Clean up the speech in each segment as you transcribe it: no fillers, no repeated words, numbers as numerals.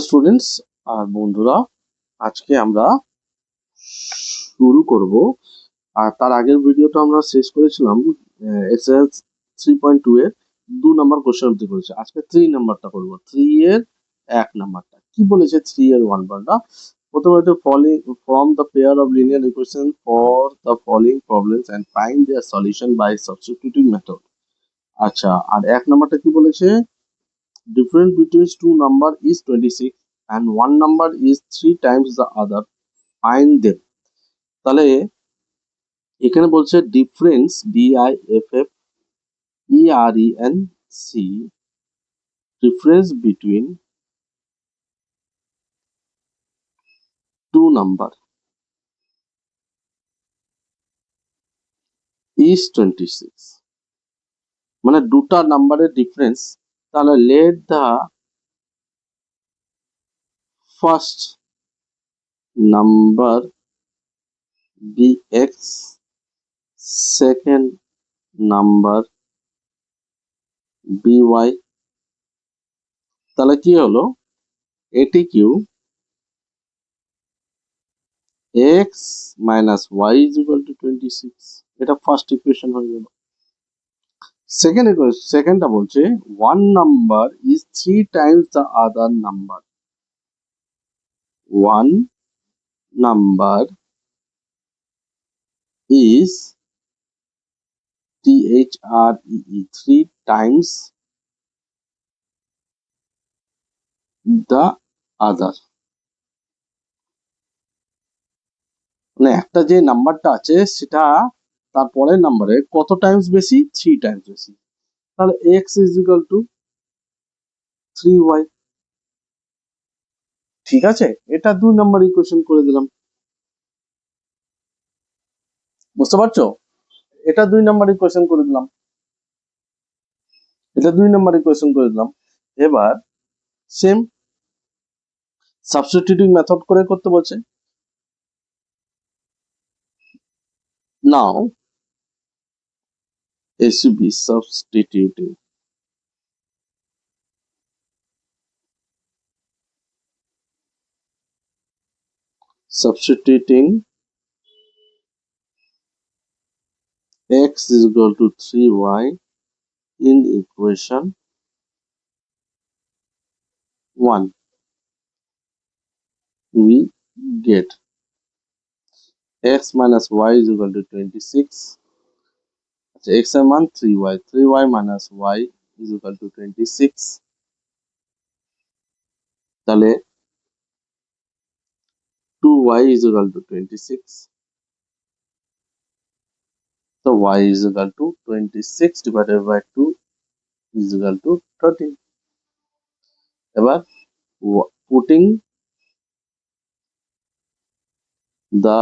Students are বন্ধুরা, আজকে আমরা শুরু করব। আর তার আগের ভিডিওটা আমরা শেষ করেছিলাম এক্সারসাইজ 3.2 এর 2 নম্বর কোশ্চেন অব্দি করেছি। আজকে 3 নাম্বারটা করব। 3 এর 1 নাম্বারটা কি বলেছে। 3 এর 1 পার্টটা প্রথমে হচ্ছে falling from the pair of linear equation for the following problems and find their solution by substituting method. আচ্ছা, আর 1 নাম্বারটা কি বলেছে, difference between two number is 26 and one number is 3 times the other, find them। তাহলে এখানে বলছে difference, DIFFERENC, difference between two number is 26, মানে দুটা নাম্বারের ডিফারেন্স। তাহলে let the first number be x, second number be y. তাহলে কি হলো, A T Q x minus y is equal to 26, এটা ফার্স্ট ইকুয়েশন হয়ে গেল। সেকেন্ড ইকুয়েশন, সেকেন্ডটা বলছে one number is 3 Times the other number. One number is THREE 3 Times the other. মানে একটা যে নাম্বারটা আছে সেটা তার পরের নাম্বারে কত টাইমস বেশি, 3 টাইমস বেশি। তাহলে x is equal two 3y। ঠিক আছে, এটা 2 নাম্বার ইকুয়েশন করে দিলাম। বুঝতে পারছো, এটা 2 নাম্বার ইকুয়েশন করে দিলাম। এটা 2 নাম্বার ইকুয়েশন করে দিলাম। এবার সেম সাবস্টিটিউটিং মেথড করে করতে বলছে। নাও SUB, substituting, substituting x is equal to 3y in equation 1, we get x minus y is equal to 26। আচ্ছা, x এর মান 3y, 3y minus y is equal to 26। তাহলে 2y is equal to 26। So y is equal to 26 divided by 2 is equal to 13। এবার putting the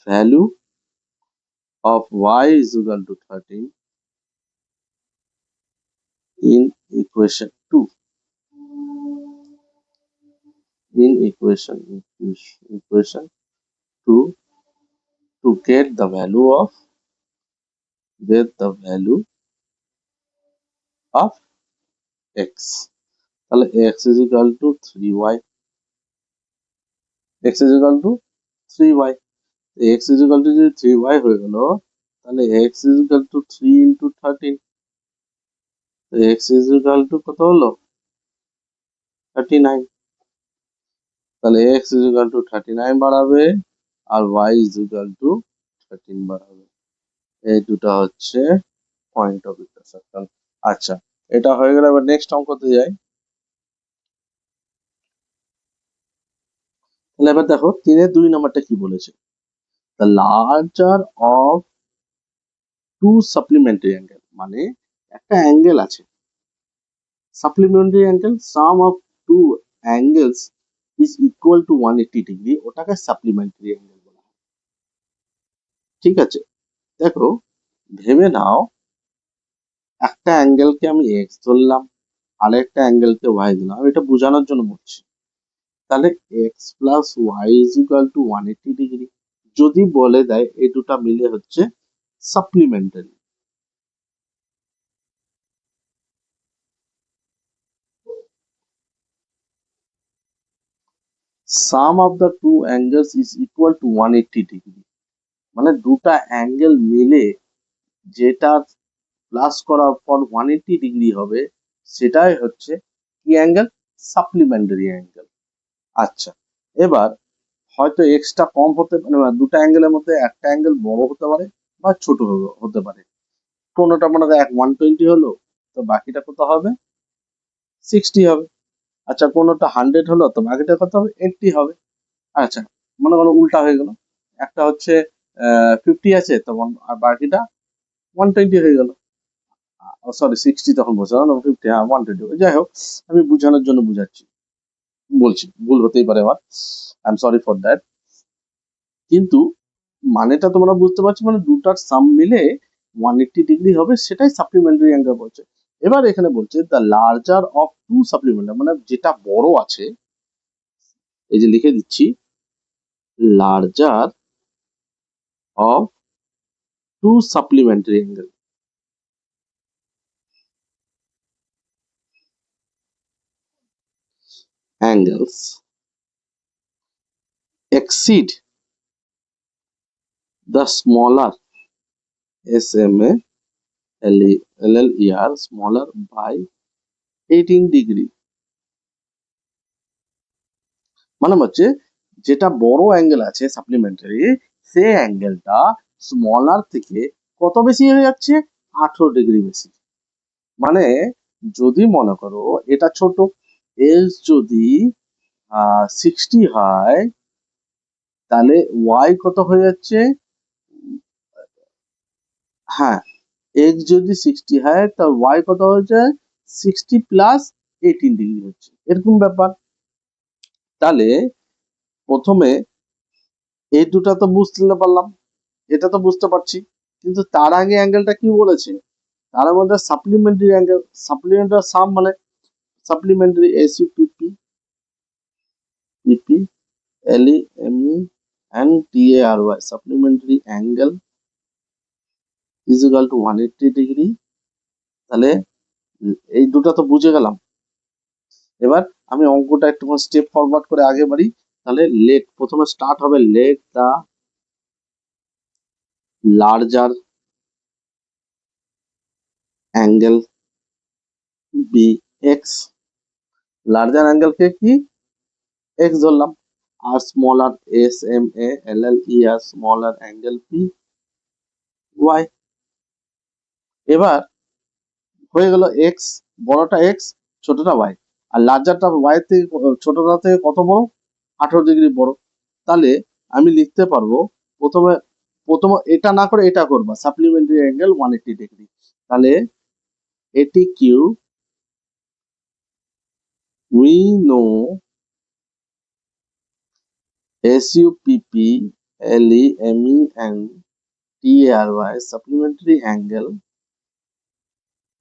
value of y is equal to 13 in equation 2, in equation 2 to get the value of x। তাহলে x is equal to 3y, x is equal to 3y, x is equal to যদি 3y হয়ে গেল, তাহলে x is equal to 3 into 13, x is equal to কত হলো, 39। তাহলে x is equal to 39 বাড়াবে আর y is equal to 13 বাড়াবে। এই দুটো হচ্ছে পয়েন্ট অফ ইন্টারসেকশন। আচ্ছা, এটা হয়ে গেলে এবার নেক্সট অঙ্কতে যাই। তাহলে এবার দেখো 3 2 নাম্বারটা কি বলেছে। The larger of two supplementary angle, মানে একটা অ্যাঙ্গেল আছে supplementary angle, sum of two angles is equal to 180 degree, ওটাকে সাপ্লিমেন্টারি অ্যাঙ্গেল বলা হয়। ঠিক আছে, দেখো ভেবে নাও একটা অ্যাঙ্গেলকে আমি এক্স ধরলাম, আরেকটা অ্যাঙ্গেলকে ওয়াই দিলাম, আমি এটা বোঝানোর জন্য বলছি। তাহলে x plus Y is equal to 180 degree যদি বলে দেয় এই দুটা মিলে হচ্ছে supplementary. Sum of the two angles is equal to 180 degree, মানে দুটা অ্যাঙ্গেল মিলে যেটা প্লাস করার পর 180 ডিগ্রি হবে সেটাই হচ্ছে কি অ্যাঙ্গেল? Supplementary angle. আচ্ছা, এবার হয়তো এক্সট্রা কম হতে পারে, বা দুটো অ্যাঙ্গেলের মধ্যে একটা অ্যাঙ্গেল বড় হতে পারে বা ছোট হতে পারে। কোনোটা মনে করো 120 হলো, তো বাকিটা কত হবে? 60 হবে। আচ্ছা, কোনোটা 100 হলো, তো বাকিটা কত হবে? 80 হবে। আচ্ছা, মনে করো উল্টা হয়ে গেল, একটা হচ্ছে 50 আছে, তখন আর বাকিটা 120 হয়ে গেল। সরি, 60 তখন বোঝালাম না, 50, হ্যাঁ 120। যাই হোক, আমি বোঝানোর জন্য বুঝাচ্ছি, বলছি ভুল হতেই পারে আমার, I am sorry for that. কিন্তু মানেটা তোমরা বুঝতে পারছো, মানে দুটার সাম মিলে 180 ডিগ্রি হবে, সেটাই সাপ্লিমেন্টারি অ্যাঙ্গেল বলছে। এবার এখানে বলছে the larger of two supplementary, মানে যেটা বড় আছে, এই যে লিখে দিচ্ছি, larger of two supplementary angles exceed the smaller SMA LLER smaller by 18 degree. মানে হচ্ছে যেটা বড় অ্যাঙ্গেল আছে সাপ্লিমেন্টারি, সে অ্যাঙ্গেলটা স্মলার থেকে কত বেশি হয়ে যাচ্ছে? 18 ডিগ্রি বেশি। মানে যদি মনে করো এটা ছোট, এস যদি 60 হয়, তাহলে ওয়াই কত হয়ে যাচ্ছে? হ্যাঁ, এক্স যদি 60 হয়, তার ওয়াই কত হচ্ছে? 60 প্লাস 18 ডিগ্রি হচ্ছে, এরকম ব্যাপার। তাহলে প্রথমে এই দুটা তো বুঝতে পারলাম, এটা তো বুঝতে পারছি, কিন্তু তার আগে অ্যাঙ্গেলটা কি বলেছে? তার মধ্যে সাপ্লিমেন্টারি অ্যাঙ্গেল, সাপ্লিমেন্টারি সাম মানে supplementary S U P P P P L E M E N T A R Y supplementary angle is equal to 180 degree. তাহলে এই দুটো তো বুঝে গেলাম। এবার আমি অঙ্কটা একটু স্টেপ ফরওয়ার্ড করে আগে বাড়ি। তাহলে লেট প্রথমে স্টার্ট হবে, let the larger angle be X, larger অ্যাঙ্গেলকে কি এক্স ধরলাম, আর smaller S M A L L E R smaller angle be Y. এবার হয়ে গেল এক্স, বড়টা এক্স, ছোটটা ওয়াই, আর লার্জারটা ওয়াই থেকে ছোটটা থেকে কত বড়? 18 ডিগ্রি বড়। তাহলে আমি লিখতে পারবো, প্রথমে প্রথমে এটা না করে এটা করবা, সাপ্লিমেন্টারি অ্যাঙ্গেল 180 ডিগ্রি। তাহলে এটি Q, we know S U P P L E M E N T R Y supplementary angle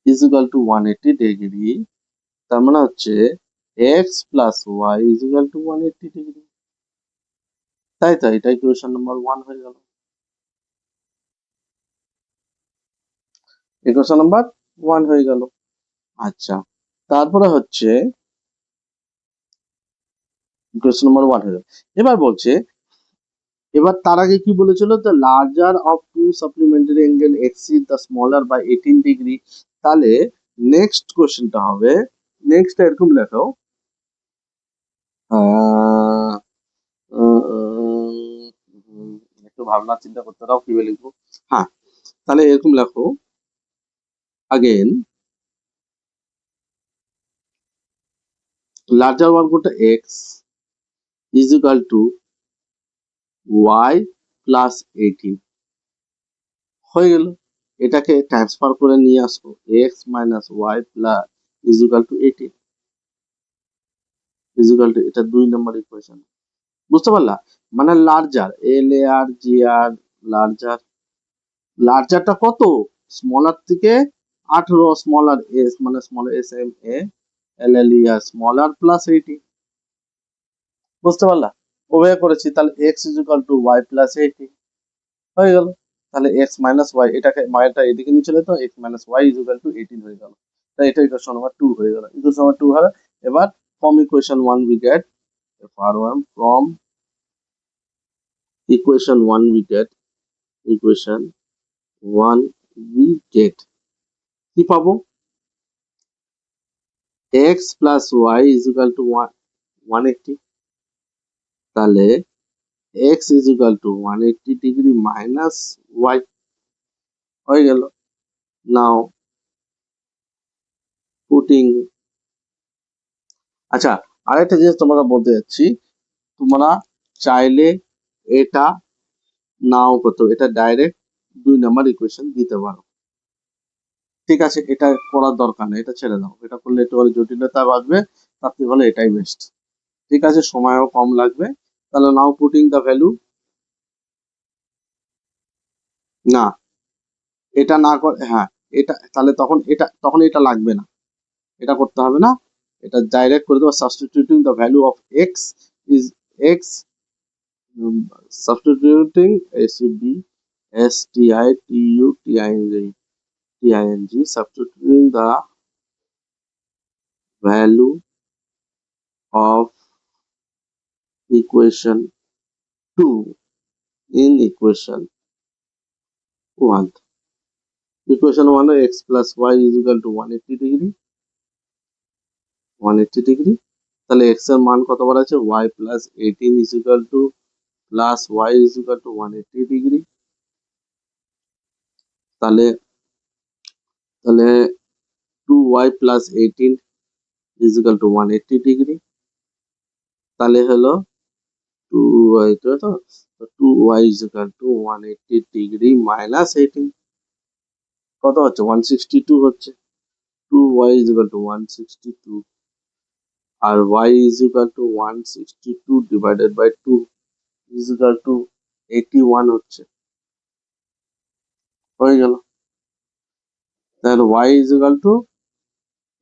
is equal to 180 degree. তার মানে হচ্ছে X plus Y is equal to 180 degree. তাই তো, এটা ইকুয়েশন নাম্বার 1 হয়ে গেল, ইকুয়েশন নাম্বার 1 হয়ে গেল। আচ্ছা, তারপরে হচ্ছে ইকুয়েশন নাম্বার 1 হয়ে গেল। এবার বলছে, এবার তার আগে কি বলেছিল? The larger of two supplementary angle exceed the smaller by 18 degree. তাহলে নেক্সট কোশ্চেনটা হবে, নেক্সট এরকম লেখো, আহ, একটু ভাবনা চিন্তা করতে দাও কিভাবে লিখবো। হ্যাঁ, তাহলে এরকম লেখো, আগেন লার্জার ওয়ান কোনটা? X is equal to y plus 18 হয়ে গেল। এটাকে ট্রান্সফার করে নিয়ে আসবো, x minus y plus is equal to 18 is equal to, এটা 2 নম্বর ইকুয়েশন। বুঝতে পারলা? মানে লার্জার এল এ আর জি আর, লার্জার, লার্জারটা কত? স্মলার থেকে 18, স্মলার এস মানে smaller S M A L L E R smaller plus 18। বুঝতে পারলা? ওভাবে করেছি, তাহলে x is equal to y plus 18 হয়ে গেল। তাহলে এক্স মাইনাস ওয়াই, এটাকে মায়েরটা এদিকে নিয়ে চলে, তো x minus y is equal to 18 হয়ে গেল। তাই এটা ইকুয়েশন নাম্বার 2 হয়ে গেল, ইকুয়েশন নাম্বার 2 হলো। এবার from equation 1 we get FR1 from equation 1 we get equation 1 we get কি পাবো x plus y is equal to 180 তাহলে x is equal to 180 degree minus y হয়ে গেল নাও পুটিং আচ্ছা আরেকটা জিনিস তোমাকে বলতে যাচ্ছি তোমরা চাইলে এটা নাও করতে এটা ডাইরেক্ট 2 নম্বর ইকুয়েশন দিতে পারো ঠিক আছে এটা করার দরকার নেই এটা ছেড়ে দাও এটা করলে একটু জটিলতা বাড়বে তার থেকে ভালো এটাই বেস্ট ঠিক আছে সময়ও কম লাগবে তাহলে নাও পুটিং দ্য ভ্যালু না এটা না করে হ্যাঁ এটা তাহলে তখন এটা লাগবে না এটা করতে হবে না এটা ডাইরেক্ট করে দেবো substituting the value of x is x substituting STITUTING substituting the value of equation 2 in equation 1 equation 1 x plus y is equal to 180 degree 180 degree তাহলে x এর মান কতবার আছে y plus 18 is equal to plus y is equal to 180 degree তাহলে তাহলে 2y plus 18 is equal to 180 degree তাহলে হলো 2y তো 2y is equal to 180 degree minus 18 কত হচ্ছে 162 হচ্ছে 2y is equal to 162 R y is equal to 162 divided by 2 is equal to 81 হচ্ছে হয়ে গেল তাহলে y is equal to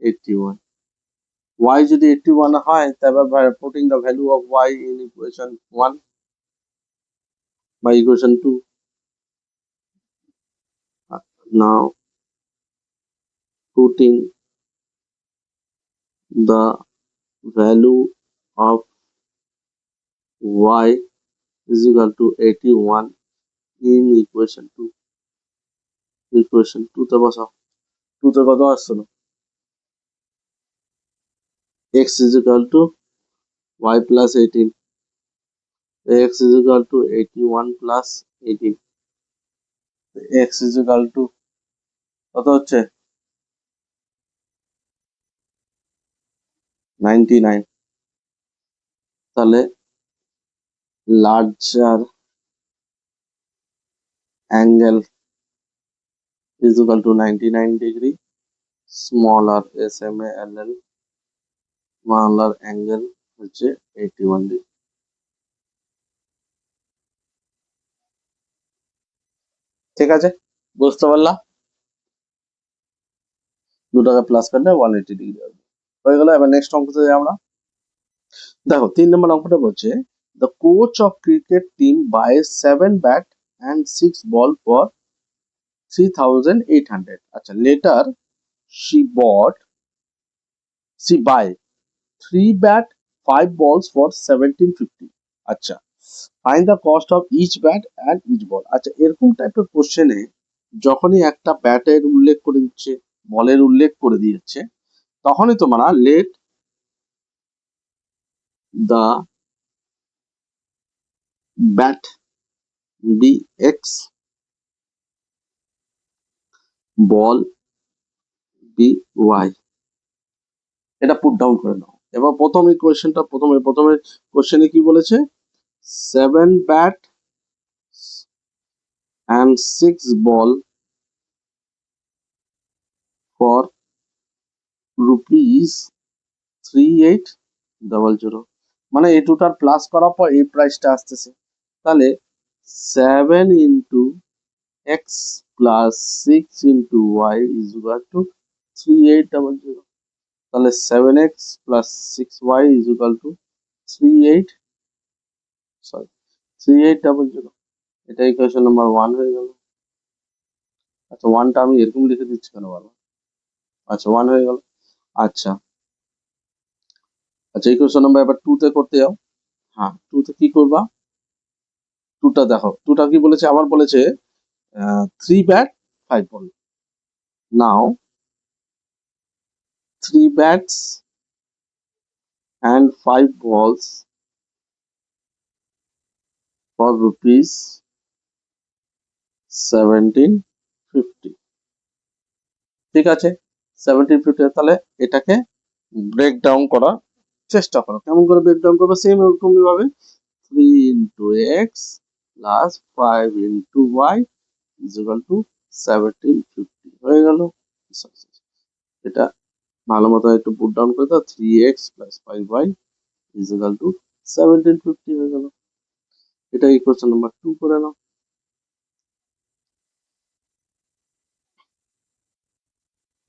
81 y যদি 81 হয় তারপর putting the value of y in equation 1 by equation 2 now putting the value of y is equal to 81 in equation 2 equation 2 তে বসাও 2 তে কত আসছিল x is equal to y plus 18 x is equal to 81 plus 18 x is equal to কত হচ্ছে 99 তাহলে larger angle is equal to 99 degree smaller SMALL smaller angle হচ্ছে 81 degree ঠিক আছে বুঝতে পারলা দুটাকে প্লাস করলে 180 ডিগ্রি হবে হয়ে গেল এবার নেক্সট অঙ্কতে যাই আমরা দেখো 3 নম্বর অঙ্কটা বলছে the coach of cricket team buys 7 bat and 6 ball for 3800 আচ্ছা later she buy 3 bat 5 balls for 1750 আচ্ছা find the cost of each bat and each ball আচ্ছা এরকম টাইপের কোশ্চেনে যখনই একটা ব্যাটের উল্লেখ করে দিচ্ছে বলের উল্লেখ করে দিয়েছে তখনই তোমরা let the bat be x ball be y এটা পুট ডাউন করে নাও এবার প্রথম ইকুয়েশনটা প্রথমে কোশ্চেনে কি বলেছে 7 bat and 6 ball for rupees 3800 মানে এই দুটার প্লাস করার পর এই প্রাইসটা আসতেছে তাহলে 7 into x plus 6 into y is equal to 3800 তাহলে 7x plus 6y is equal to 3800 এটা ইকুয়েশন নাম্বার 1 হয়ে গেল আচ্ছা 1টা আমি এরকম লিখে দিচ্ছি কেন বলো আচ্ছা 1 হয়ে গেল আচ্ছা আচ্ছা ইকুয়েশন নাম্বার এবার 2 তে করতে যাও হ্যাঁ, টুতে কি করবা, টুটা দেখো, টুটা কি বলেছে, আবার বলেছে 3 bat 5 ball. Now 3 bats and 5 balls for rupees 1750। ঠিক আছে, 1750, তাহলে এটাকে ব্রেক ডাউন করার চেষ্টা করো। কেমন করে ব্রেক ডাউন করবে, সেম এরকমই ভাবে 3 into x plus 5 into y is equal to 1750 হয়ে গেল। এটা ভালো মতো একটু পুট ডাউন করে দাও, 3x plus 5y is equal to 1750 হয়ে গেল। এটা ইকুয়েশন নাম্বার 2 করে নাও,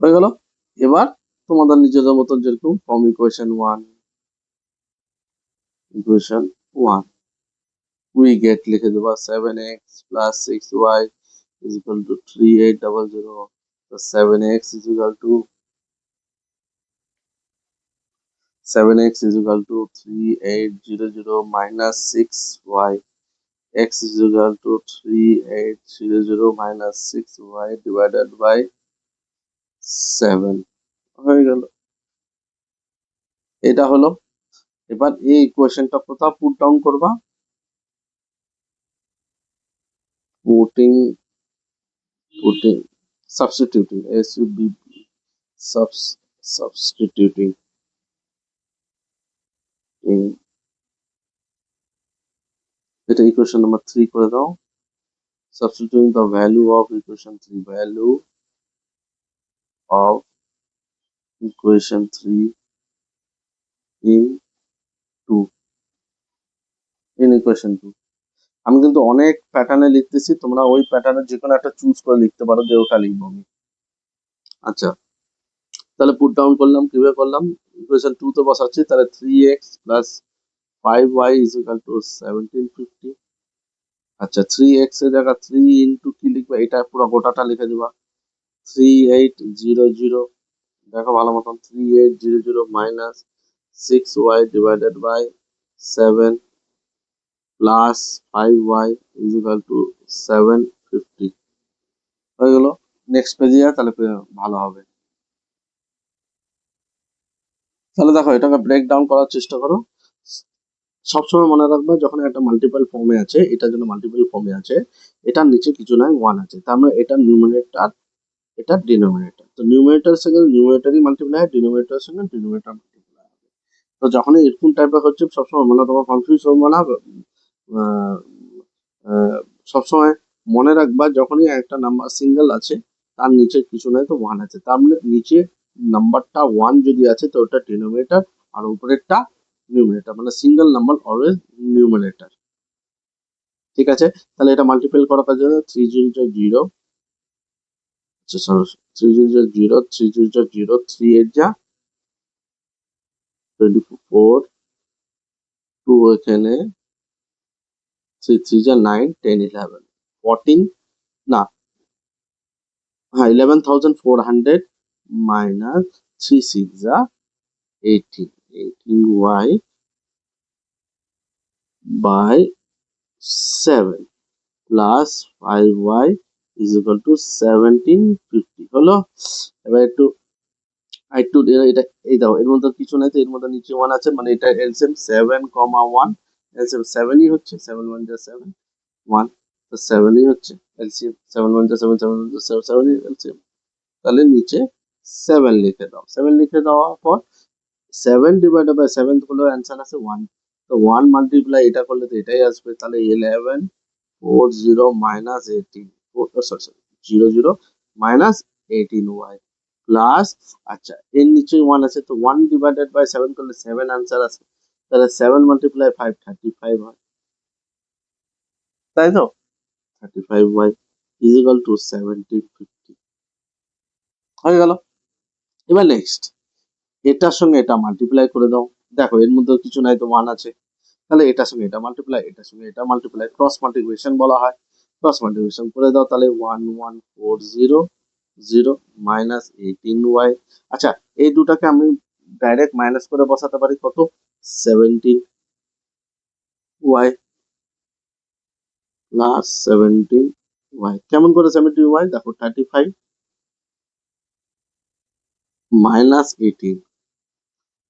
হয়ে গেল। এবার তোমাদের নিজেদের মতন যেরকম ফর্ম ইকুয়েশন 1 we get লিখে দেবা 7x plus 6y is equal to 3800। so 7x is equal to 3800 minus 6y, x is equal to 3800 minus 6y divided by 7 হয়ে গেল। এটা হলো। এবার এই ইকুয়েশনটা কোথাও পুট ডাউন করবা, পুটিং substituting, substituting এটা ইকুয়েশন নাম্বার 3 করে দাও। substituting the value of equation 3, value of equation 3 in 2 in equation 2। আমি কিন্তু অনেক প্যাটার্নে লিখতেছি, তোমরা ওই প্যাটার্নে যে কোনো একটা চুজ করে লিখতে পারো যে ওটা লিখবো আমি। আচ্ছা, তাহলে পুট ডাউন করলাম, কিভাবে করলাম, ইকুয়েশন 2 তে বসাচ্ছি, তাহলে 3x plus 5y is equal to 1750। আচ্ছা, 3x এর জায়গা 3 ইন্টু কি লিখবে, এটা পুরো গোটাটা লিখে দিবা 3800। দেখো ভালো মতন, 3800 minus 6y divided by 7 plus 5y is equal to 750 হয়ে গেল। নেক্সট পেজে যা, তাহলে ভালো হবে। তাহলে দেখো এটাকে ব্রেক ডাউন করার চেষ্টা করো। সবসময় মনে রাখবে যখন একটা মাল্টিপল ফর্মে আছে, এটার জন্য মাল্টিপল ফর্মে আছে, এটার নিচে কিছু নয় 1 আছে, তার মানে এটা নিউমারেটর, এটা ডিনোমিনেটর। তো নিউমারেটরের সঙ্গে নিউমারেটরই মাল্টিপ্লাই হয়, ডিনোমিনেটরের সঙ্গে ডিনোমিনেটর মাল্টিপ্লাই হবে। তো যখন এরকম টাইপের হচ্ছে সবসময় মনে, তোমার কনফিউজ হবে না। আহ, আহ, সবসময় মনে রাখবা যখনই একটা নাম্বার সিঙ্গেল আছে, তার নিচে কিছু নয় তো 1 আছে, তার মানে নিচে নাম্বারটা 1 যদি আছে তো ওটা ডিনোমিনেটর, আর উপরেরটা নিউমারেটর, মানে সিঙ্গেল নাম্বার অলওয়েজ নিউমারেটর। ঠিক আছে, তাহলে এটা মাল্টিপ্লাই করার জন্য 3 0 আচ্ছা সরি, 3 0 0 3 0 0 3 8 যা 24, 2 এখানে 3 3 যা 9 10 11 14, না হ্যাঁ 11,400 মাইনাস 3 6 যা 18 18y by 7 plus 5y is equal to 1750 হলো। এবার একটু একটু এটা এই দাও, এর মধ্যে কিছু নাই তো, এর মধ্যে নিচে 1 আছে, মানে এটা এলসিএম 7,1, এলসিএম 7ই হচ্ছে, 7 1 যা 7 1, তো 7ই হচ্ছে এলসিএম, 7 1 যা 7 7 1 যা 7ই এলসিএম। তাহলে নিচে 7 লিখে দাও, 7 লিখে দেওয়ার পর 7 ডিভাইডেড বাই 7 হলো অ্যান্সার আছে 1, তো 1 মাল্টিপ্লাই এটা করলে তো এটাই আসবে, তাহলে 1140 minus 18, sorry sorry 00 minus 18y plus, আচ্ছা এর নিচে 1 আছে, তো 1 ডিভাইডেড বাই 7 করলে 7 আনসার আছে, তাহলে 7 মাল্টিপ্লাই 5 35 হয়, তাই তো 35y ইজ ইকুয়াল টু 1750 হয়ে গেল। এবার নেক্সট এটার সঙ্গে এটা মাল্টিপ্লাই করে দাও, দেখো এর মধ্যে কিছু নাই তো 1 আছে, তাহলে এটার সঙ্গে এটা মাল্টিপ্লাই, এটার সঙ্গে এটা মাল্টিপ্লাই, ক্রস মাল্টিপ্লিকেশন বলা হয়, ক্রস মাল্টিপ্লিকেশন করে দাও, তাহলে 1140 মাইনাস 18y। আচ্ছা, এই দুটাকে আমি ডাইরেক্ট মাইনাস করে বসাতে পারি কত, 17, ওয়াই প্লাস 17 ওয়াই। কেমন করে 17 ওয়াই? দেখো 35 মাইনাস 18।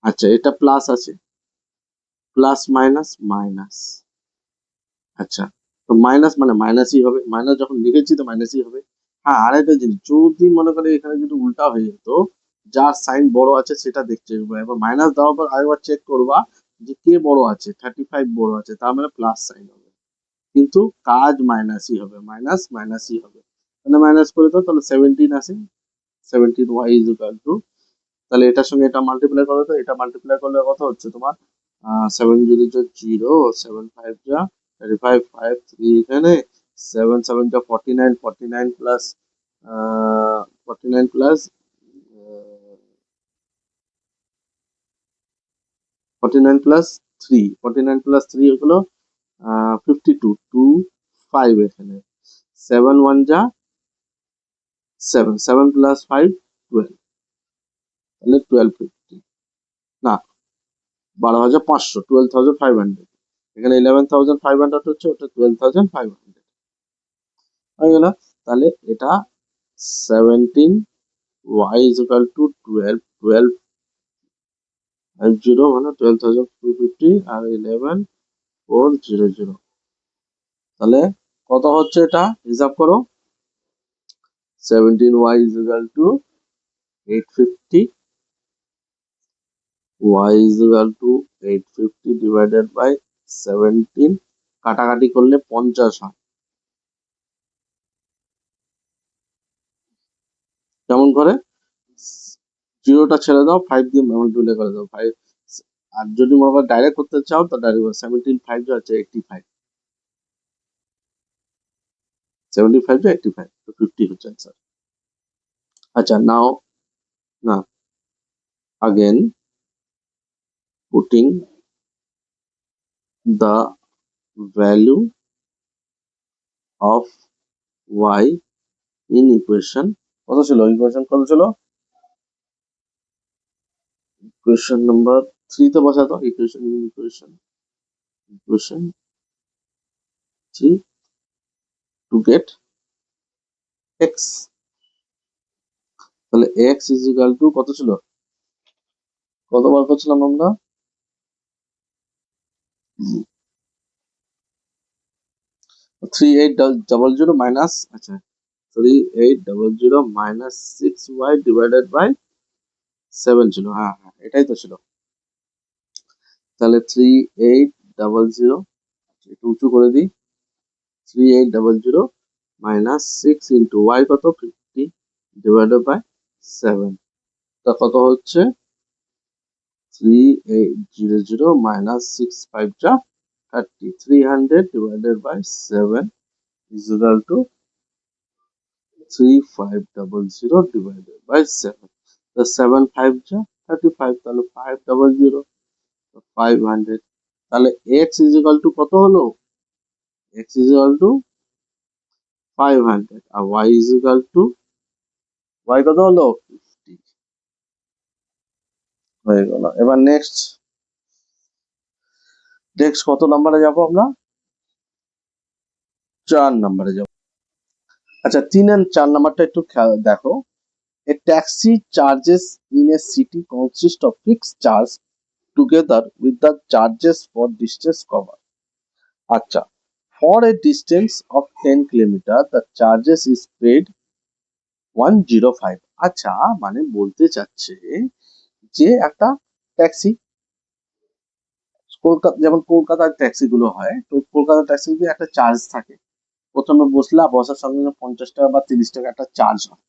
আচ্ছা, এটা প্লাস আছে, প্লাস মাইনাস মাইনাস। আচ্ছা, তো মাইনাস মানে মাইনাসই হবে, মাইনাস যখন লিখেছি তো মাইনাসই হবে। হ্যাঁ, আরেকটা জিনিস, যদি মনে করে এখানে যদি উল্টা হয়ে যেত, যার সাইন বড় আছে সেটা দেখতে হবে, এবার মাইনাস দেওয়ার পর আরেকবার চেক করবা যে কে বড় আছে, 35 বড় আছে, তার মানে প্লাস সাইন হবে, কিন্তু কাজ মাইনাসই হবে, মাইনাস মাইনাসই হবে। তাহলে মাইনাস করে দাও, তাহলে 17 আসে, 17 ওয়াই ইজ ইকুয়াল টু, তাহলে এটার সঙ্গে এটা মাল্টিপ্লাই করো, তো এটা মাল্টিপ্লাই করলে কত হচ্ছে তোমার, 7 যদি 0, 7 5 যা 35, 5 3 এখানে, 7 7 যা 49, 49 প্লাস 49 প্লাস 49 প্লাস 3, 49 প্লাস 3 হলো 52, 2 5 এখানে, 7 1 যা 7, 7 প্লাস 5 12, তাহলে 1250, না 12,500, 12,500, এখানে 11,500 হচ্ছে, ওটা 12,500 হয়ে গেল। তাহলে এটা 17 ওয়াই ইজ ইকুয়াল টু 12, 12 50 মানে 12,250 আর 11,400, তাহলে কত হচ্ছে এটা হিসাব করো, 17 y is equal to 850, y is equal to 850 divided by 17, কাটাকাটি করলে 50 হয়। কেমন করে? জিরোটা ছেড়ে দাও, 5 দিয়ে মাল্টিপ্লাই করে দাও, 5। আর যদি মনে করো ডাইরেক্ট করতে চাও তো ডাইরেক্ট 17 5 হচ্ছে 85, 75 to 85, তো 50 হচ্ছে অ্যান্সার। আচ্ছা, নাও না, again putting the value of y in equation, কত ছিল ইকুয়েশন, কত ছিল, ইকুয়েশন নাম্বার 3 তে বসাতো, equation equation equation 3 to get x, তাহলে x is equal to কত ছিল, কত বার করছিলাম আমরা, 3800 মাইনাস, আচ্ছা 3800 মাইনাস 6y ডিভাইডেড বাই 7 ছিল, হ্যাঁ হ্যাঁ এটাই তো ছিল। তাহলে 3800, একটু উঁচু করে দিই, 3800 মাইনাস 6 ইন্টু ওয়াই কত 50 ডিভাইডেড বাই 7, তা কত হচ্ছে 3800 মাইনাস 6 5 যা 30, 300 divided by 7 is equal to 3500 divided by 7. The 7 5 যা 35, তাহলে 500, 500, তাহলে x is equal to কত হলো, x is equal to 500 R y is equal to y কত হলো 50 হয়ে গেল। এবার নেক্সট নেক্সট কত নাম্বারে যাব আমরা, 4 নাম্বারে যাব। আচ্ছা 3 আর 4 নাম্বারটা একটু দেখো, a taxi charges in a city consist of fixed charge together with the charges for distance covered. আচ্ছা, for a distance of 10 kilometre the charges is paid 105। আচ্ছা, মানে বলতে চাচ্ছে যে একটা ট্যাক্সি, কলকাতা যেমন কলকাতার ট্যাক্সি গুলো হয়, তো কলকাতার ট্যাক্সি একটা চার্জ থাকে, প্রথমে বসলা, বসার সঙ্গে সঙ্গে 50 টাকা বা 30 টাকা একটা চার্জ হয়,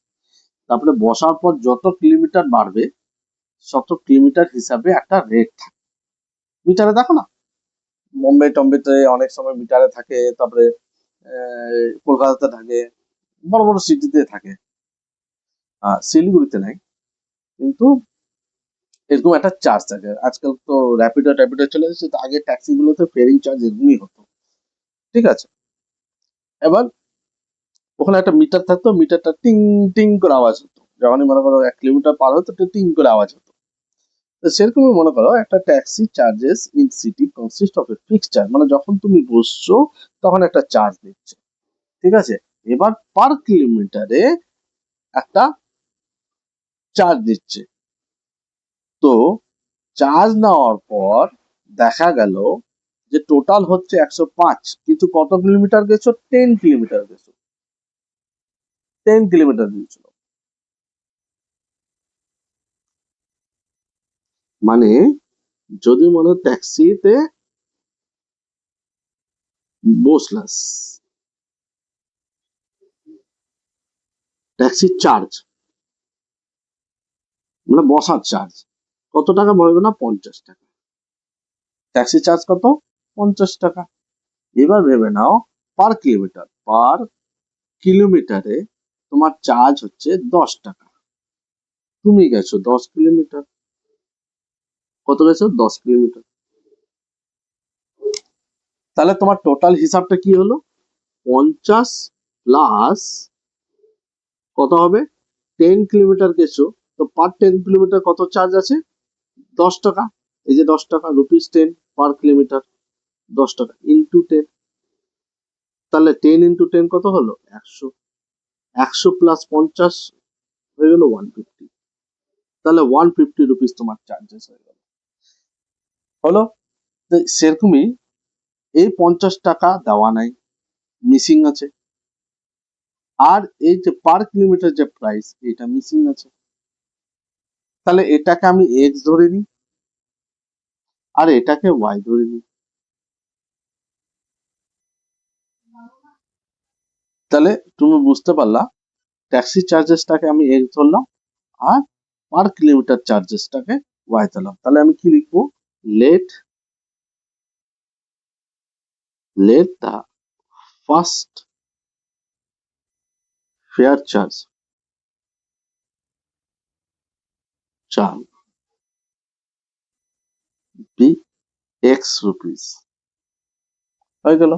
তারপরে বসার পর যত কিলোমিটার বাড়বে তত কিলোমিটার হিসাবে একটা রেট থাকে, মিটারে দেখো না, বোম্বে টম্বেতে অনেক সময় মিটারে থাকে, তারপরে কলকাতাতে থাকে, বড় বড় সিটিতে থাকে, শিলিগুড়িতে নাই, কিন্তু এরকম একটা চার্জ থাকে। আজকাল তো র্যাপিডো ট্যাপিডো চলে এসেছে, তো আগে ট্যাক্সি গুলোতে ফেরিং চার্জ এরকমই হতো, ঠিক আছে। এবার ওখানে একটা মিটার থাকতো, মিটারটা টিং টিং করে আওয়াজ হতো, যখনই মনে করো 1 কিলোমিটার পার হতো তো টিং করে আওয়াজ হতো। তো সেরকমই মনে করো একটা taxi charges in city consist of A fixed charge, মানে যখন তুমি বসছো তখন একটা চার্জ দিচ্ছে, ঠিক আছে। এবার পার কিলোমিটারে একটা চার্জ দিচ্ছে। তো চার্জ নেওয়ার পর দেখা গেল যে টোটাল হচ্ছে 105, কিন্তু কত কিলোমিটার গেছো? 10 কিলোমিটার গেছো, 10 কিলোমিটার দিয়েছিল। মানে যদি মনে ট্যাক্সিতে বসলাস, ট্যাক্সির চার্জ মানে বসার চার্জ কত টাকা পড়বে? না 50 টাকা। ট্যাক্সি চার্জ কত? 50 টাকা। এবার ভেবে নাও পার কিলোমিটারে তোমার চার্জ হচ্ছে 10 টাকা। তুমি গেছো 10 কিলোমিটার। কত গেছো? 10 কিলোমিটার। তাহলে তোমার টোটাল হিসাবটা কি হলো? 50 প্লাস কত হবে? 10 কিলোমিটার গেছো, তো পার 10 কিলোমিটার কত চার্জ আছে? 10 টাকা। এই যে 10 টাকা, রুপিস 10 পার কিলোমিটার, 10 টাকা ইন্টু 10। তাহলে 10 × 10 কত হলো? 100। 100 + 50 হয়ে গেল 150। তাহলে 150 রুপিস তোমার চার্জেস হয়ে গেল। হলো। তো সেরকমই এই 50 টাকা দেওয়া নাই, মিসিং আছে। আর এই যে পার কিলোমিটার যে প্রাইস, এটা মিসিং আছে। তাহলে এটাকে আমি এক্স ধরে নিই আর এটাকে ওয়াই ধরে নিই। তাহলে তুমি বুঝতে পারলা, ট্যাক্সি চার্জেসটাকে আমি এক্স ধরলাম আর পার কিলোমিটার চার্জেসটাকে ওয়াই ধরলাম। তাহলে আমি কি লিখবো? Let let the first fare charge be x rupees. হয়ে গেল।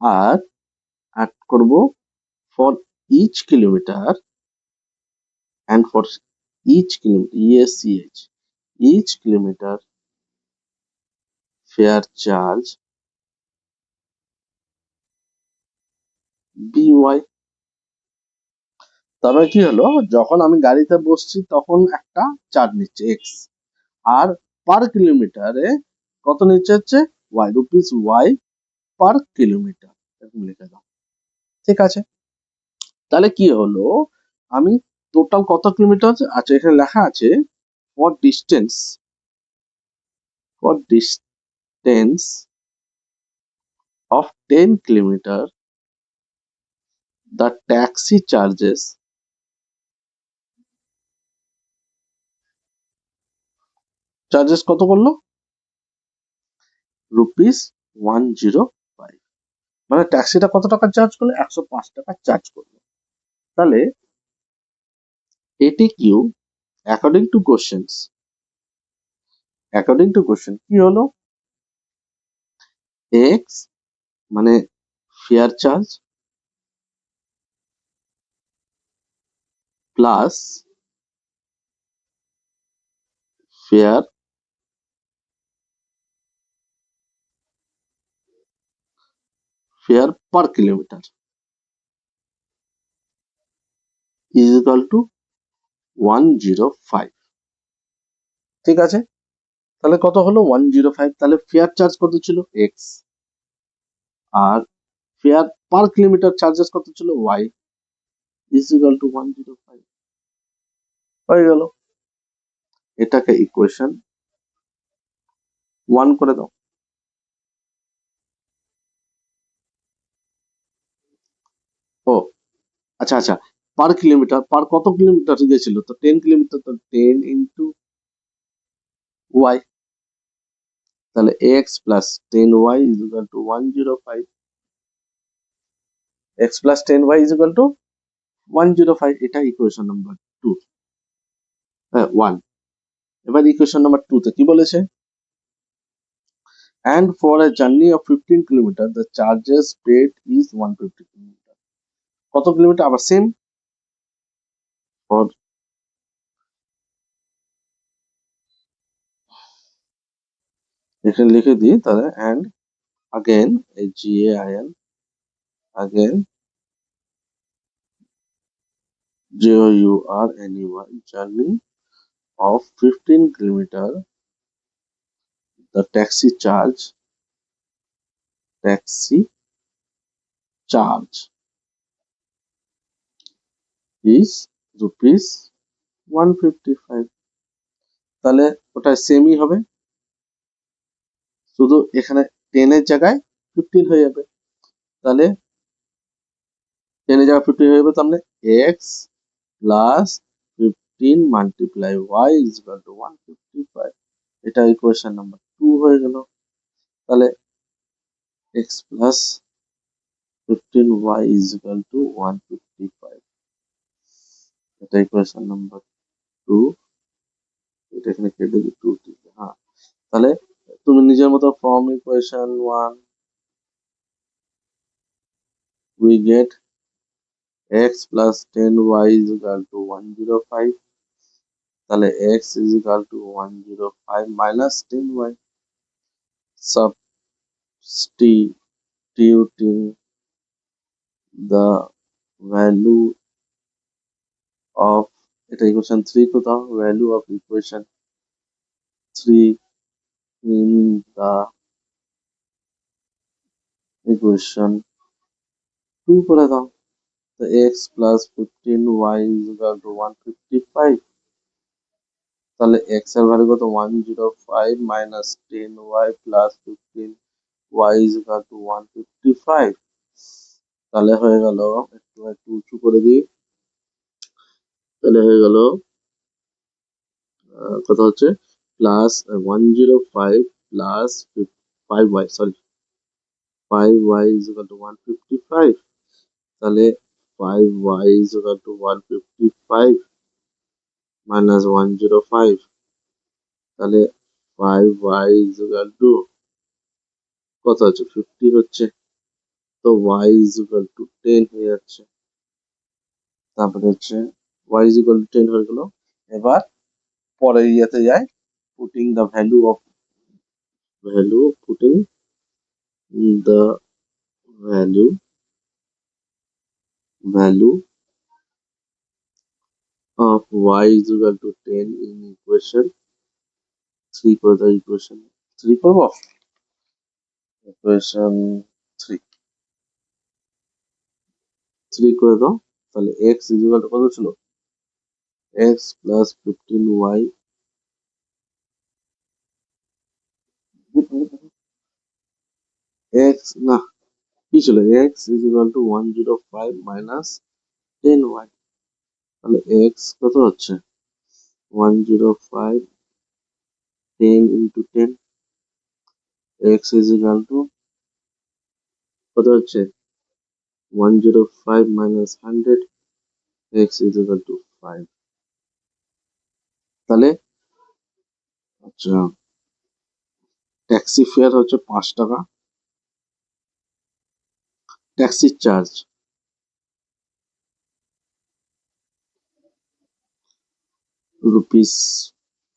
আর অ্যাড করব for each kilometre and for each kilometer, each kilometer fare charge by। তবে কি হলো, যখন আমি গাড়িতে বসছি তখন একটা চার্জ নিচ্ছে এক্স, আর পার কিলোমিটারে কত নিচ্ছে হচ্ছে y, rupees y per kilometre, এরকম লিখে দাও। ঠিক আছে। তাহলে কি হলো, আমি টোটাল কত কিলোমিটার আছে? আচ্ছা, এখানে লেখা আছে for distance of 10 kilometer the taxi charges কত করলো? রুপিস 105। মানে ট্যাক্সিটা কত টাকা চার্জ করলো? 105 টাকা চার্জ করলো। তাহলে এটি কিউ অ্যাকর্ডিং টু কোশ্চেন কি হলো? এক্স মানে fair charge plus fair fair per kilometre is equal to 105। ঠিক আছে। তাহলে কত হলো? 105। তাহলে ফেয়ার চার্জ কত ছিল? এক্স। আর ফেয়ার পার কিলোমিটার চার্জেস কত ছিল? Y is equal to 105। হয়ে গেল। এটাকে ইকুয়েশন 1 করে দাও। ও আচ্ছা আচ্ছা, পার কিলোমিটার, পার কত কিলোমিটার গেছিল? তো 10 কিলোমিটার, তো 10 × y। তাহলে x plus 10y is equal to 105। X plus 10y is equal to 105। এটা ইকুয়েশন নাম্বার 2, 1। এবার ইকুয়েশন নাম্বার 2 তে কি বলেছে? and for a journey of 15 kilometer the charges paid is 150 kilometer। কত কিলোমিটার? আবার সেম, for এখানে লিখে দিই তাহলে, and again a GAIN again JOURNEY journey of 15 kilometer. The taxi charge is rupees 155. তাহলে ওটা সেমই হবে, শুধু এখানে 10 এর জায়গায় 15 হয়ে যাবে। তাহলে 10 এর জায়গায় 15 হয়ে যাবে, তার মানে x plus 15 multiply y is equal two 155। এটা ইকুয়েশন নাম্বার 2 হয়ে গেল। তাহলে x plus 15y is equal two 155, এটা ইকুয়েশন নাম্বার 2। এটা এখানে কেটে দিই 2 থেকে, হ্যাঁ। তাহলে তুমি নিজের মতো form equation 1 we get x plus 10y is equal to 105। তাহলে x is equal to 105 minus 10y, substituting the value of, এটা ইকুয়েশন 3 কোথাও, value of equation 3 in the equation 2 করে দাও। তো x plus 15y is equal to 155। তাহলে x এর value কত, 105 minus 10y plus 15y is equal to 155। তাহলে হয়ে গেল, একটু উঁচু করে দিই, তাহলে হয়ে গেল কত হচ্ছে, plus 105 plus 5y, sorry 5y is equal to 155। তাহলে 5y is equal to 155 minus 105, তাহলে 5y is equal to কত হচ্ছে, 50 হচ্ছে। তো y is equal to 10 হয়ে যাচ্ছে। তারপরে হচ্ছে y is equal to 10 হয়ে গেল। এবার পরের ইয়েতে যাই, putting the value putting the value of y is equal to 10 in equation 3 করে দাও, equation 3 করবো, equation 3 করে দাও। তাহলে x is equal to কত ছিল, x plus 15y, x না কি ছিল, x is equal to 105 minus 10y। তাহলে x কত হচ্ছে, 105 10 into 10, x is equal to কত হচ্ছে, 105 minus 100, x is equal to 5। তাহলে আচ্ছা, ট্যাক্সি ফেয়ার হচ্ছে 5 টাকা, ট্যাক্সি চার্জ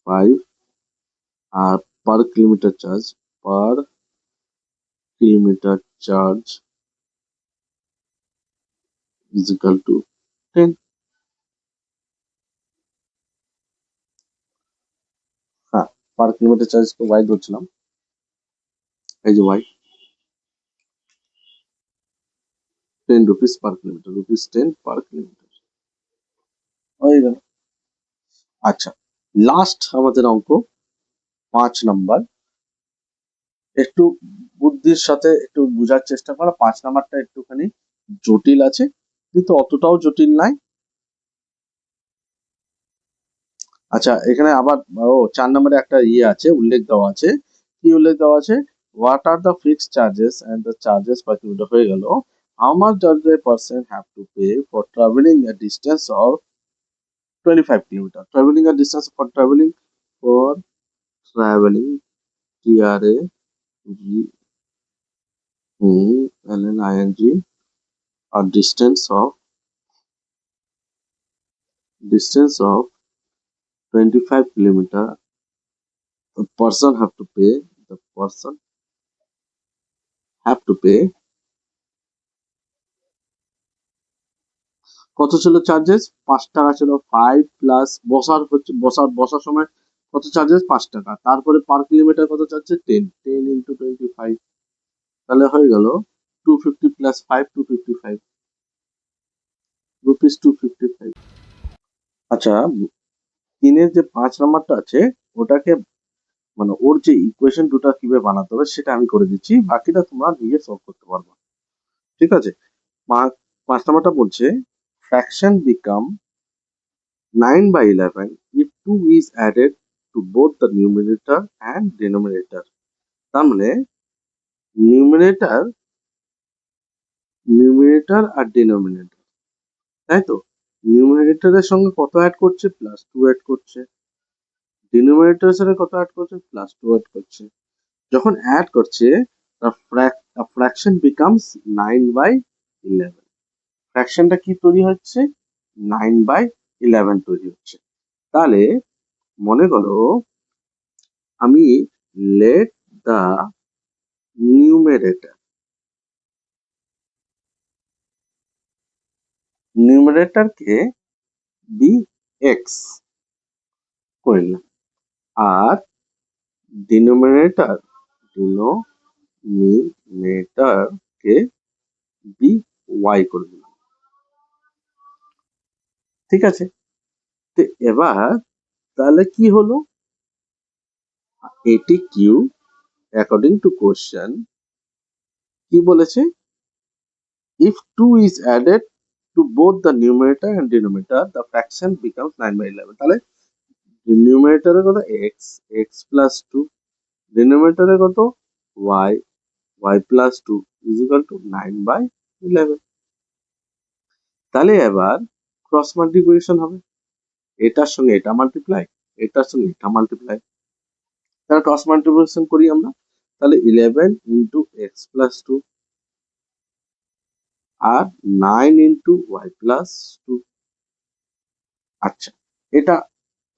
₹5, আর per kilometre charge is equal to 10। হ্যাঁ, পার কিলোমিটার চার্জ তো y ধরছিলাম, এই যে y 10 rupees per kilometer, rupees 10 per kilometer হয়ে গেল। আচ্ছা, লাস্ট আমাদের অঙ্ক 5 নাম্বার, একটু বুদ্ধির সাথে একটু বোঝার চেষ্টা করো। 5 নাম্বারটা একটুখানি জটিল আছে, কিন্তু অতটাও জটিল নাই। আচ্ছা, এখানে আবার 4 নম্বরে একটা আছে, উল্লেখ দেওয়া আছে। কি উল্লেখ দেওয়া আছে, what are the fixed charges and the charges per kilometre হয়ে গেল। How much does a person have to pay for travelling a distance of 25 kilometre, travelling a distance for travelling TRAVELING or distance of 25 kilometer, the person have to pay the person have to pay কত ছিল charges 5 টাকা ছিল 5 plus বসার সময় কত charges 5 টাকা তারপরে per kilometre কত চার্জেস 10 ইন্টু 25 তাহলে হয়ে গেল 250 প্লাস 5 255 রুপিস 255 আচ্ছা তিনের যে 5 নাম্বারটা আছে ওটাকে মানে ওর যে ইকুয়েশন দুটো কিভাবে বানাতে হবে সেটা আমি করে দিচ্ছি বাকিটা তোমরা নিজে সলভ করতে পারবে ঠিক আছে 5 নাম্বারটা বলছে fraction become 9/11 if 2 is added to both the numerator and denominator তার মানে নিউমিনেটর আর ডিনোমিনেটর তাই তো নিউমিনেটরের সঙ্গে কত অ্যাড করছে +2 অ্যাড করছে ডিনোমিনেটরের সাথে কত অ্যাড করছে +2 অ্যাড করছে যখন অ্যাড করছে ফ্র্যাকশন বিকামস 9/11 ফ্র্যাকশনটা কি তৈরি হচ্ছে 9/11 তৈরি হচ্ছে তাহলে মনে করো আমি লেট দা নিউমারেটরকে বি এক্স করলাম আর ডিনোমিনেটরকে বি ওয়াই করে দিলাম ঠিক আছে তো এবার তাহলে কি হলো A T Q according to question কি বলেছে if 2 is added to both the numerator and denominator the fraction becomes 9/11 তাহলে নিউমারেটরে কত x plus 2 ডিনোমিনেটরে কত y plus 2 is equal to 9/11 তাহলে এবার ক্রস মাল্টিপ্লিকেশন হবে এটার সঙ্গে এটা মাল্টিপ্লাই এটার সঙ্গে এটা মাল্টিপ্লাই তাহলে ক্রস মাল্টিপ্লিকেশন করি আমরা তাহলে 11 ইন্টু এক্স প্লাস 2 আর 9 ইন্টু ওয়াই প্লাস 2 আচ্ছা এটা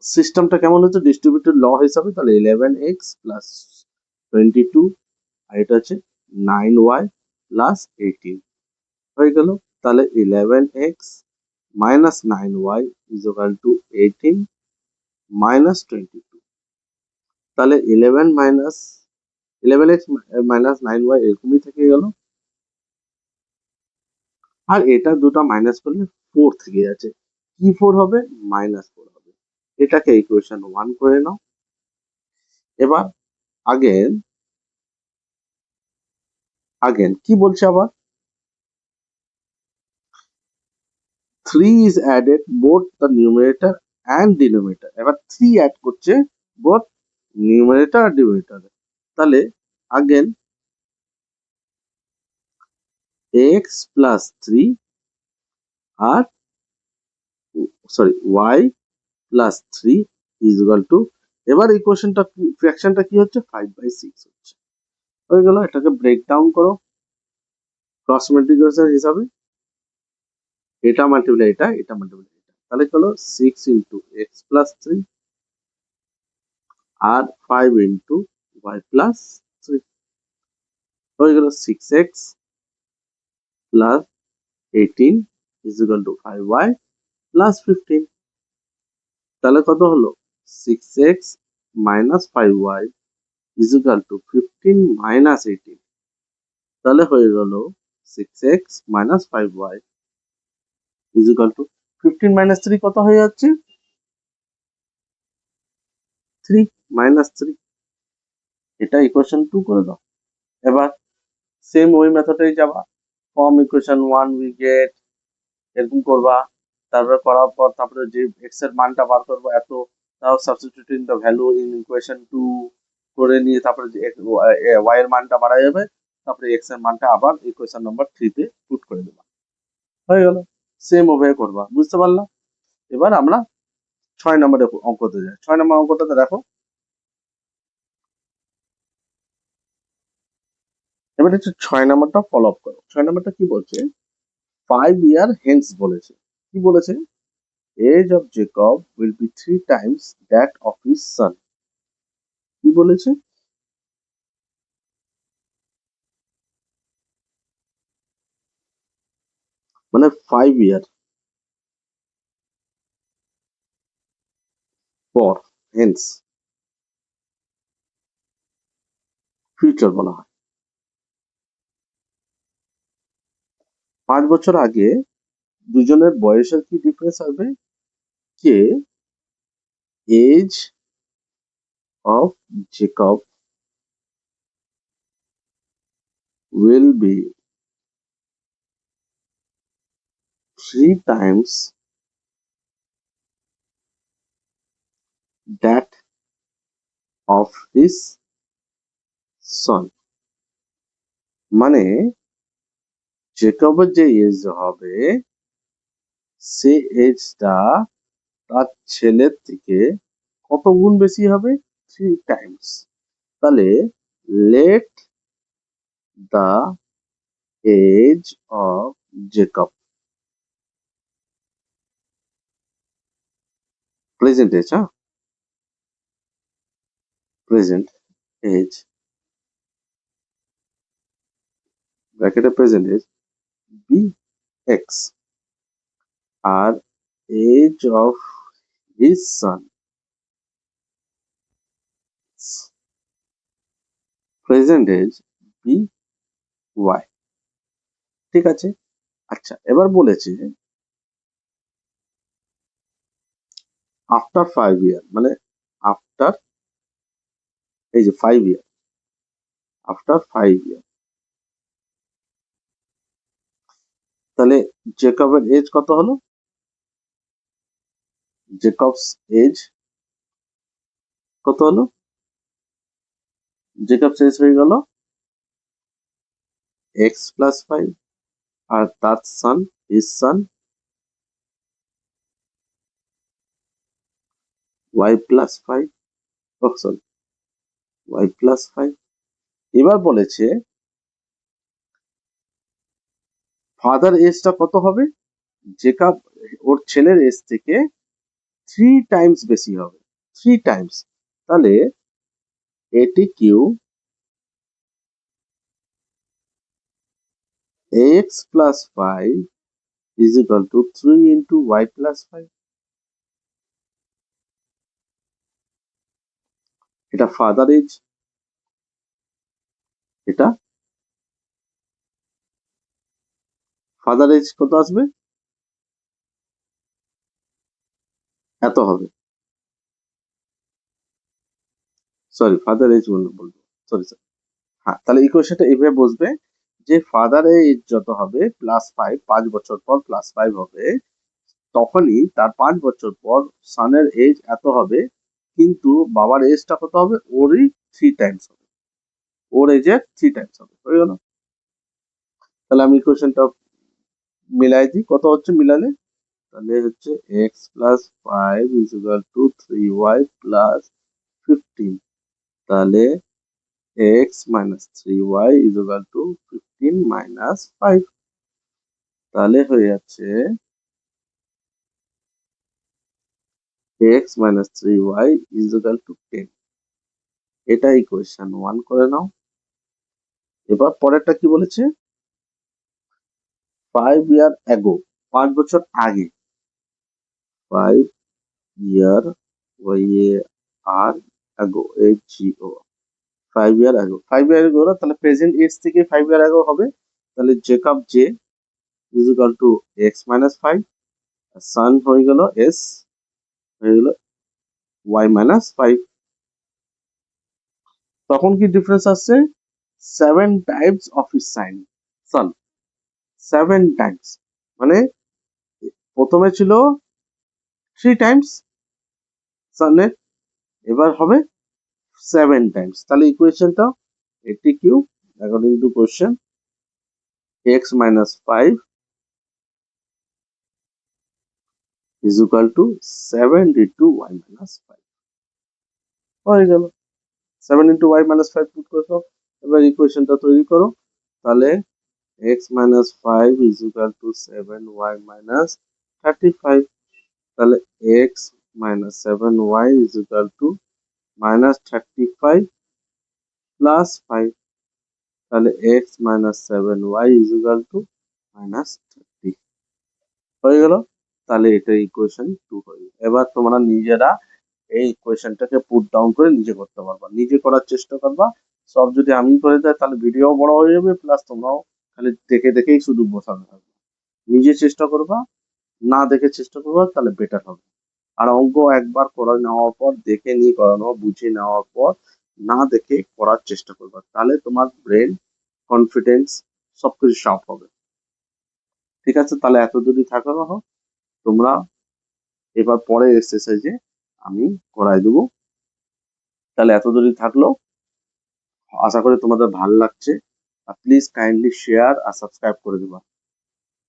সিস্টেমটা কেমন হচ্ছে ডিস্ট্রিবিউটেড ল হিসাবে তাহলে 11x প্লাস 22 আর এটা হচ্ছে 9y প্লাস 18 হয়ে গেল তাহলে 11x minus 9y is equal to 18 minus 22 তাহলে 11x minus 9y এরকমই থেকে গেল আর এটা দুটো মাইনাস করলে 4 থেকে যাচ্ছে কি 4 হবে -4 হবে এটাকে ইকুয়েশন 1 করে নাও এবার আগেন কি বলছে আবার 3 is added both the numerator and denominator এবার 3 অ্যাড করছে both numerator আর denominator তাহলে again x plus 3 R sorry y plus 3 is equal to এবার ইকুয়েশনটা ফ্র্যাকশনটা কি হচ্ছে 5/6 হচ্ছে হয়ে গেল এটাকে ব্রেক ডাউন করো ক্রস মাল্টিপ্লিকেশন হিসাবে এটা মাল্টিপ্লাই এটা মাল্টিপ্লাই এটা তাহলে হলো 6 ইন্টু এক্স প্লাস 3 আর 5 ইন্টু ওয়াই প্লাস 3 হয়ে গেল 6x plus 18 is equal two 5y plus 15 তাহলে কত হলো 6x minus 5y is equal two 15 minus 18 তাহলে হয়ে গেল 6x minus 5y is equal two 15 minus 3 কত হয়ে যাচ্ছে 3 মাইনাস 3 এটা ইকুয়েশন 2 করে দাও এবার সেম ওই মেথডেই যাবা ফর্ম ইকুয়েশন 1 উই গেট এরকম করবা তারপরে করার পর তারপরে যে এক্স এর মানটা বার করবো এত তাও substituting the value in equation 2 করে নিয়ে তারপরে যে ওয়াই এর মানটা বাড়া যাবে তারপরে এক্স এর মানটা আবার ইকুয়েশন নাম্বার 3 তে পুট করে দেবা হয়ে গেল সেম ওভাবে করবা বুঝতে পারলাম এবার আমরা 6 নম্বরে অঙ্কতে যাই 6 নম্বর অঙ্কটাতে দেখো এবার হচ্ছে 6 নম্বরটা ফলো আপ করো 6 নম্বরটা কি বলছে 5 year হেন্স বলেছে কি বলেছে age of Jacob will be 3 times that of his son কি বলেছে মানে 5 ইয়ার পর, হেন্স ফিউচার বলা হয়। 5 বছর আগে দুজনের বয়সের কি ডিফারেন্স হবে? কে age of Jacob will be 3 times that of his son। মানে জেকবের যে এজ হবে সে এজটা তার ছেলের থেকে কত গুণ বেশি হবে? 3 টাইমস। তাহলে let the age of Jacob, present age, হ্যাঁ, প্রেজেন্ট এজ, ব্র্যাকেটে প্রেজেন্ট এজ বি এক্স, আর age of his son present age be Y. ঠিক আছে। আচ্ছা, এবার বলেছে আফটার 5 ইয়ার, মানে আফটার, এই যে 5 ইয়ার, আফটার 5 ইয়ার, তাহলে জেকবের এজ কত হলো? জেকবস এজ কত হলো? জেকবস এজ হয়ে গেল x+5, আর তার সান, his son, y+5, sorry, y+5। এবার বলেছে ফাদার এজটা কত হবে? জেকব ওর ছেলের এজ থেকে 3 টাইমস বেশি হবে, 3 টাইমস। তাহলে এটি Q x+5 is equal to 3 into y+5। এটা ফাদার এজ, এটা ফাদার এজ কত আসবে? এত হবে, সরি ফাদার এজ বলবো, সরি স্যার। হ্যাঁ, তাহলে ইকুয়েশনটা এভাবে বসবে যে ফাদার এজ যত হবে +5, 5 বছর পর +5 হবে, তখনই তার 5 বছর পর সানের এজ এত হবে, কিন্তু বাবার এজটা কত হবে? ওরই 3 টাইমস হবে, ওর এজের 3 টাইমস হবে। হয়ে গেল। তাহলে আমি ইকুয়েশনটা মিলাই দিই, কত হচ্ছে মিলালে? তাহলে হচ্ছে x+5 is equal to 3y+15। তাহলে x minus 3y is equal to 15 minus 5। তাহলে হয়ে যাচ্ছে x minus 3y is equal to 10। এটা ইকুয়েশন 1 করে নাও। এবার পরেরটা কি বলেছে? 5 year ago, 5 বছর আগে, 5 year আর ago, AGO, 5 year ago, 5 year ago না, তাহলে প্রেজেন্ট এজ থেকে 5 year ago হবে। তাহলে Jacob J is equal two x minus 5, সান হয়ে গেল s, হয়ে গেল y minus 5। তখন কি ডিফারেন্স আসছে? 7 Times of his son, 7 Times, মানে প্রথমে ছিল 3 টাইমস সানের, এবার হবে 7 টাইমস। তাহলে ইকুয়েশনটা A T Q according to question x minus 5 is equal to 7 into y minus 5 হয়ে গেল। 7 into y minus 5 পুট করে দাও। এবার ইকুয়েশনটা তৈরি করো। তাহলে x minus 5 is equal to 7y minus 35। তাহলে x minus 7y is equal to minus 35 plus 5। তাহলে x minus 7y is equal to minus 30। হয়ে গেল। তাহলে এটা ইকুয়েশন 2 হয়ে গেল। এবার তোমরা নিজেরা এই ইকুয়েশনটাকে পুট ডাউন করে নিজে করতে পারবা, নিজে করার চেষ্টা করবা। সব যদি আমি করে দেয় তাহলে ভিডিও বড় হয়ে যাবে, প্লাস তোমরাও খালি দেখে দেখেই শুধু বসানো থাকবে। নিজে চেষ্টা করবা, না দেখে চেষ্টা করবা, তাহলে বেটার হবে। আর অঙ্ক একবার করে নেওয়ার পর, দেখে নিয়ে করানো, বুঝে নেওয়ার পর না দেখে করার চেষ্টা করবা, তাহলে তোমার ব্রেন, কনফিডেন্স সবকিছু শার্প হবে। ঠিক আছে, তাহলে এত যদি থাকা রাখো তোমরা। এবার পরে এক্সারসাইজে আমি করাই দেবো। তাহলে এত যদি থাকলো, আশা করি তোমাদের ভালো লাগছে। আর প্লিজ কাইন্ডলি শেয়ার আর সাবস্ক্রাইব করে দেবা।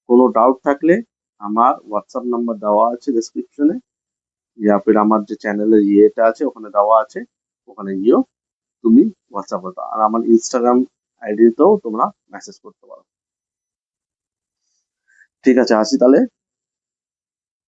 কোনো ডাউট থাকলে আমার হোয়াটসঅ্যাপ নাম্বার দেওয়া আছে ডেসক্রিপশনে, ইয়া ফির আমার যে চ্যানেলের ইয়েটা আছে ওখানে দেওয়া আছে, ওখানে গিয়েও তুমি হোয়াটসঅ্যাপ করতে, আর আমার ইনস্টাগ্রাম আইডিতেও তোমরা মেসেজ করতে পারো। ঠিক আছে, আসি তাহলে।